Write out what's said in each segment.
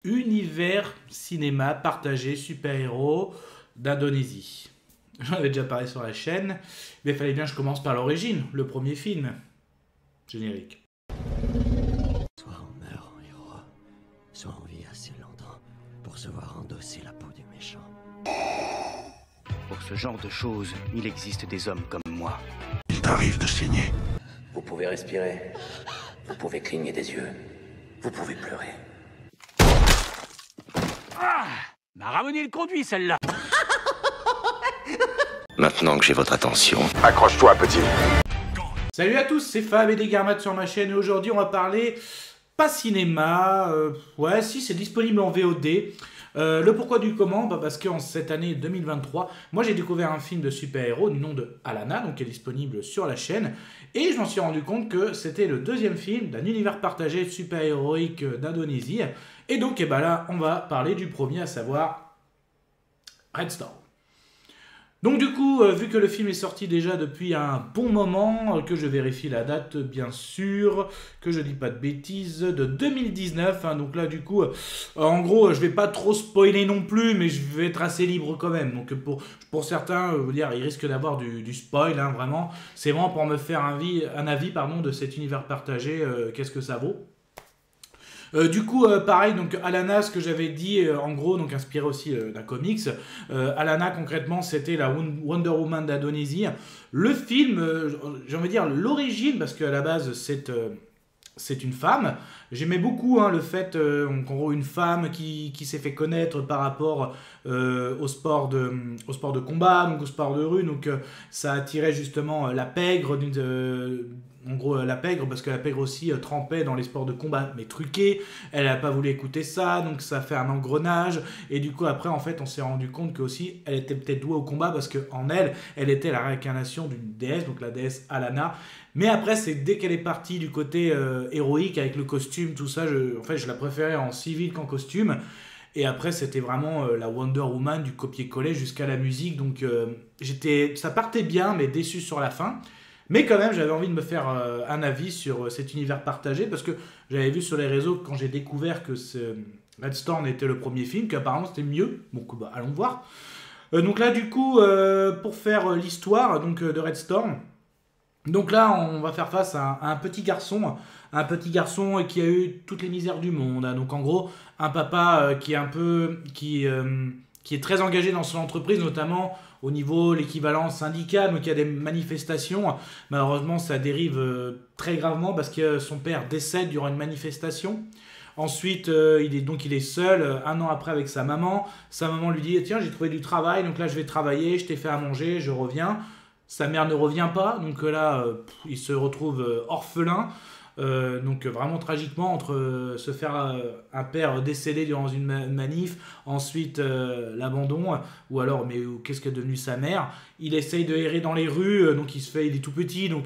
Univers cinéma partagé super-héros d'Indonésie. J'en avais déjà parlé sur la chaîne, mais il fallait bien que je commence par l'origine, le premier film. Générique. Soit on meurt en héros, soit on vit assez longtemps pour se voir endosser la peau du méchant. Pour ce genre de choses, il existe des hommes comme moi. Il t'arrive de saigner. Vous pouvez respirer, vous pouvez cligner des yeux, vous pouvez pleurer. M'a ramené le conduit, celle-là. Maintenant que j'ai votre attention, Accroche-toi, petit. Salut à tous, c'est Fab et des Garmates sur ma chaîne et aujourd'hui on va parler pas cinéma, ouais si c'est disponible en VOD. Le pourquoi du comment, parce qu'en cette année 2023, moi j'ai découvert un film de super-héros du nom de Alana, donc qui est disponible sur la chaîne, et je m'en suis rendu compte que c'était le deuxième film d'un univers partagé super-héroïque d'Indonésie, et donc là on va parler du premier, à savoir Red Storm. Donc du coup, vu que le film est sorti déjà depuis un bon moment, que je vérifie la date bien sûr, que je dis pas de bêtises, de 2019, donc là du coup, en gros, je vais pas trop spoiler non plus, mais je vais être assez libre quand même. Donc pour certains, vous dire, ils risquent d'avoir du spoil, vraiment. C'est vraiment pour me faire un avis de cet univers partagé, qu'est-ce que ça vaut. Du coup, pareil, donc Alana, ce que j'avais dit, en gros, donc inspiré aussi d'un comics. Alana, concrètement, c'était la Wonder Woman d'Indonésie. Le film, j'ai envie de dire l'origine, parce qu'à la base, c'est une femme. J'aimais beaucoup le fait qu'en gros une femme qui s'est fait connaître par rapport au sport de combat, donc au sport de rue. Donc ça attirait justement la pègre, en gros la pègre, parce que la pègre aussi trempait dans les sports de combat, mais truqués. Elle n'a pas voulu écouter ça, donc ça fait un engrenage. Et du coup après en fait on s'est rendu compte que aussi elle était peut-être douée au combat, parce qu'en elle était la réincarnation d'une déesse, donc la déesse Alana. Mais après, c'est dès qu'elle est partie du côté héroïque, avec le costume, tout ça, je la préférais en civil qu'en costume. Et après, c'était vraiment la Wonder Woman du copier-coller jusqu'à la musique. Donc, ça partait bien, mais déçu sur la fin. Mais quand même, j'avais envie de me faire un avis sur cet univers partagé, parce que j'avais vu sur les réseaux, quand j'ai découvert que Red Storm était le premier film, qu'apparemment c'était mieux. Donc, allons voir. Donc là, du coup, pour faire l'histoire de Red Storm, donc là, on va faire face à un petit garçon qui a eu toutes les misères du monde. Donc en gros, un papa qui est très engagé dans son entreprise, notamment au niveau l'équivalent syndical, donc il y a des manifestations. Malheureusement, ça dérive très gravement parce que son père décède durant une manifestation. Ensuite, il est seul, un an après avec sa maman. Sa maman lui dit « Tiens, j'ai trouvé du travail, donc là je vais travailler, je t'ai fait à manger, je reviens ». Sa mère ne revient pas, donc là, il se retrouve orphelin. Donc vraiment tragiquement, entre se faire un père décédé durant une manif, ensuite l'abandon, ou alors, mais qu'est-ce qu'est devenu sa mère? Il essaye de errer dans les rues, donc il est tout petit, donc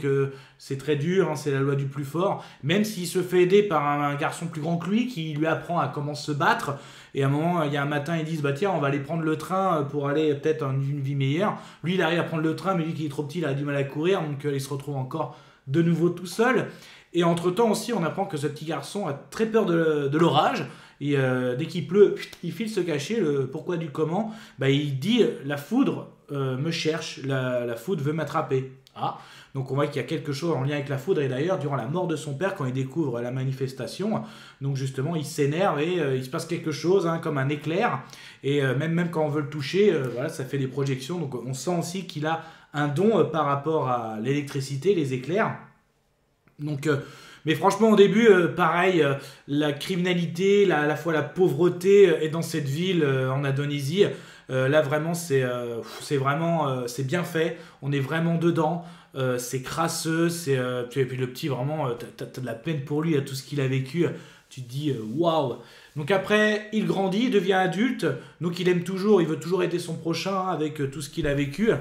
c'est très dur, c'est la loi du plus fort. Même s'il se fait aider par un garçon plus grand que lui, qui lui apprend à comment se battre. Et à un moment, il y a un matin, ils disent bah tiens, on va aller prendre le train pour aller peut-être à une vie meilleure. Lui, il arrive à prendre le train, mais lui qui est trop petit, il a du mal à courir, donc il se retrouve encore de nouveau tout seul. Et entre-temps aussi, on apprend que ce petit garçon a très peur de l'orage. Et dès qu'il pleut, il file se cacher. Le pourquoi du comment, il dit la foudre me cherche, la foudre veut m'attraper. Ah, donc on voit qu'il y a quelque chose en lien avec la foudre. Et d'ailleurs, durant la mort de son père, quand il découvre la manifestation, donc justement, il s'énerve et il se passe quelque chose, comme un éclair. Et même quand on veut le toucher, voilà, ça fait des projections. Donc on sent aussi qu'il a un don par rapport à l'électricité, les éclairs. Donc, mais franchement, au début, pareil, la criminalité, à la fois la pauvreté est dans cette ville en Indonésie. Là, vraiment, c'est bien fait. On est vraiment dedans. C'est crasseux. Et puis le petit, vraiment, t'as de la peine pour lui, à tout ce qu'il a vécu. Tu te dis, waouh! Donc après, il grandit, il devient adulte. Donc il veut toujours aider son prochain avec tout ce qu'il a vécu.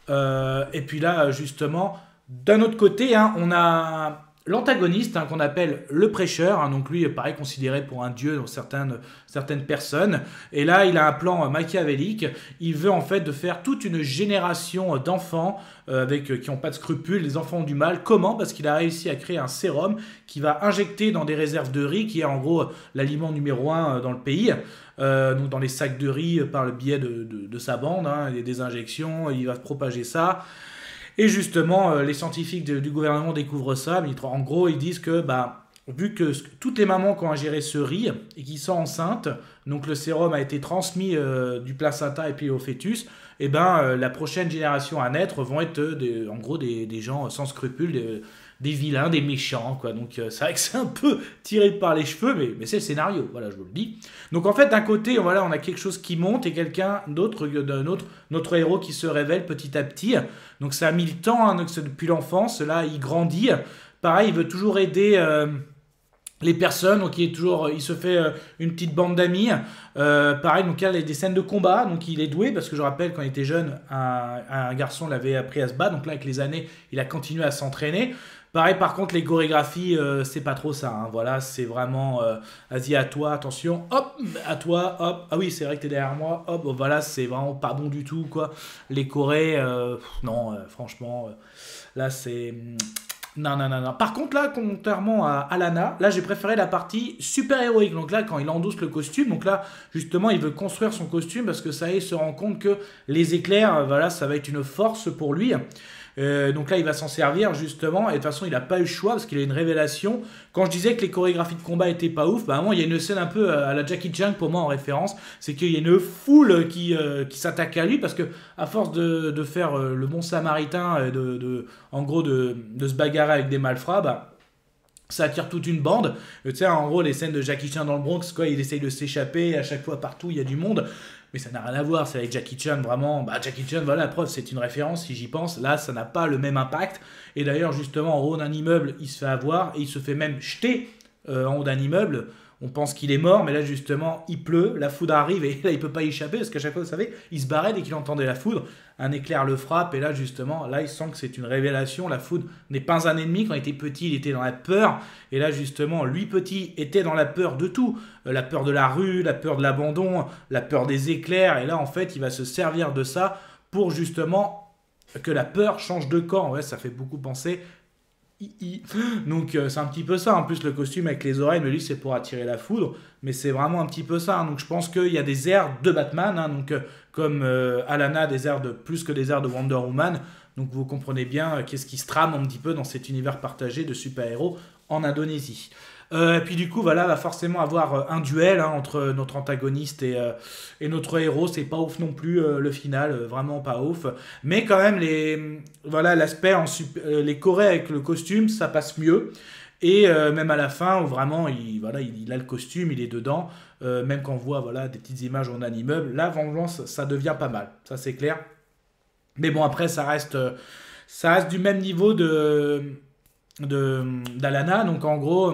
Et puis là, justement, d'un autre côté, on a l'antagoniste, hein, qu'on appelle le prêcheur, hein, donc lui, pareil, considéré pour un dieu dans certaines personnes. Et là, il a un plan machiavélique. Il veut en fait de faire toute une génération d'enfants qui n'ont pas de scrupules, les enfants du mal. Comment? Parce qu'il a réussi à créer un sérum qui va injecter dans des réserves de riz, qui est en gros l'aliment numéro 1 dans le pays. Donc dans les sacs de riz par le biais de sa bande, hein, il y a des injections, il va propager ça. Et justement, les scientifiques du gouvernement découvrent ça, mais en gros, ils disent que, vu que toutes les mamans qui ont ingéré ce riz et qui sont enceintes, donc le sérum a été transmis du placenta et puis au fœtus, et la prochaine génération à naître vont être en gros des gens sans scrupules, des vilains, des méchants, quoi. Donc c'est vrai que c'est un peu tiré par les cheveux, mais c'est le scénario, voilà, je vous le dis. Donc en fait, d'un côté, voilà, on a quelque chose qui monte et quelqu'un d'autre, notre héros qui se révèle petit à petit. Donc ça a mis le temps, hein, donc depuis l'enfance, là, il grandit. Pareil, il veut toujours aider les personnes, donc il se fait une petite bande d'amis. Pareil, donc il y a des scènes de combat, donc il est doué, parce que je rappelle, quand il était jeune, un garçon l'avait appris à se battre, donc là, avec les années, il a continué à s'entraîner. Pareil, par contre, les chorégraphies, c'est pas trop ça, hein. Voilà, c'est vraiment, vas-y, à toi, attention, hop, à toi, hop, ah oui, c'est vrai que t'es derrière moi, hop, voilà, c'est vraiment pas bon du tout, quoi. Les chorés, non, franchement, là, c'est... Non. Par contre, là, contrairement à Alana, là, j'ai préféré la partie super-héroïque. Donc là, quand il endosse le costume, donc là, justement, il veut construire son costume parce que ça y est, il se rend compte que les éclairs, voilà, ça va être une force pour lui. Donc là, il va s'en servir, justement. Et de toute façon, il n'a pas eu le choix parce qu'il a une révélation. Quand je disais que les chorégraphies de combat étaient pas ouf, à un moment, il y a une scène un peu à la Jackie Chan, pour moi, en référence. C'est qu'il y a une foule qui s'attaque à lui parce que, à force de faire le bon samaritain, en gros, de se bagarrer avec des malfrats, ça attire toute une bande. Tu sais, en gros, les scènes de Jackie Chan dans le Bronx, quoi, il essaye de s'échapper. À chaque fois, partout, il y a du monde. Mais ça n'a rien à voir, c'est avec Jackie Chan, vraiment. Jackie Chan, voilà, la preuve, c'est une référence, si j'y pense. Là, ça n'a pas le même impact. Et d'ailleurs, justement, en haut d'un immeuble, il se fait avoir et il se fait même jeter en haut d'un immeuble. On pense qu'il est mort, mais là, justement, il pleut, la foudre arrive et là, il peut pas y échapper parce qu'à chaque fois, vous savez, il se barrait dès qu'il entendait la foudre. Un éclair le frappe et là, justement, là, il sent que c'est une révélation. La foudre n'est pas un ennemi. Quand il était petit, il était dans la peur. Et là, justement, lui, petit, était dans la peur de tout. La peur de la rue, la peur de l'abandon, la peur des éclairs. Et là, en fait, il va se servir de ça pour, justement, que la peur change de camp. Ouais, ça fait beaucoup penser... Donc c'est un petit peu ça, en plus le costume avec les oreilles, mais lui c'est pour attirer la foudre, mais c'est vraiment un petit peu ça, hein. Donc je pense qu'il y a des airs de Batman, hein, donc comme Alana, des airs plus que des airs de Wonder Woman, donc vous comprenez bien qu'est-ce qui se trame un petit peu dans cet univers partagé de super-héros en Indonésie. Et puis du coup, voilà, va forcément avoir un duel, hein, entre notre antagoniste et notre héros. C'est pas ouf non plus le final, vraiment pas ouf. Mais quand même, l'aspect les chorés avec le costume, ça passe mieux. Et même à la fin, où vraiment, il a le costume, il est dedans. Même quand on voit des petites images en un immeuble, la vengeance, ça devient pas mal. Ça, c'est clair. Mais bon, après, ça reste du même niveau d'Alana, donc en gros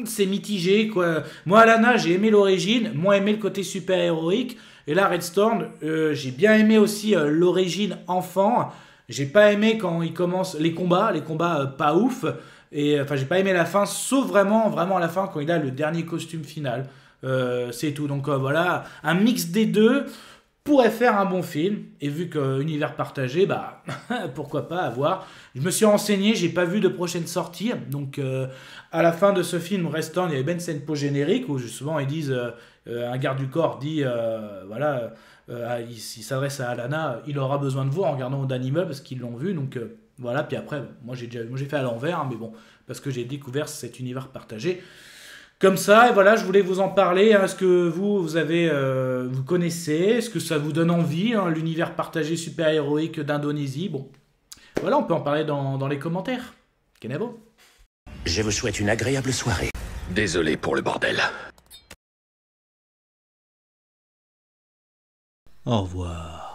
c'est mitigé, quoi. Moi, Alana, j'ai aimé l'origine, moins aimé le côté super héroïque, et là Red Storm, j'ai bien aimé aussi l'origine enfant. J'ai pas aimé quand il commence les combats pas ouf, et enfin j'ai pas aimé la fin, sauf vraiment à la fin quand il a le dernier costume final. C'est tout, donc voilà, un mix des deux pourrait faire un bon film, et vu que univers partagé, pourquoi pas avoir. Je me suis renseigné, j'ai pas vu de prochaine sortie, donc à la fin de ce film restant, il y avait bien une scène post-générique où souvent ils disent, un garde du corps dit, il s'adresse à Alana, il aura besoin de vous en regardant d'un immeuble parce qu'ils l'ont vu, donc voilà, puis après, moi j'ai fait à l'envers, hein, mais bon, parce que j'ai découvert cet univers partagé. Comme ça, et voilà, je voulais vous en parler. Est-ce que vous connaissez? Est-ce que ça vous donne envie, hein, l'univers partagé super-héroïque d'Indonésie? Bon, voilà, on peut en parler dans les commentaires. Kenavo. Je vous souhaite une agréable soirée. Désolé pour le bordel. Au revoir.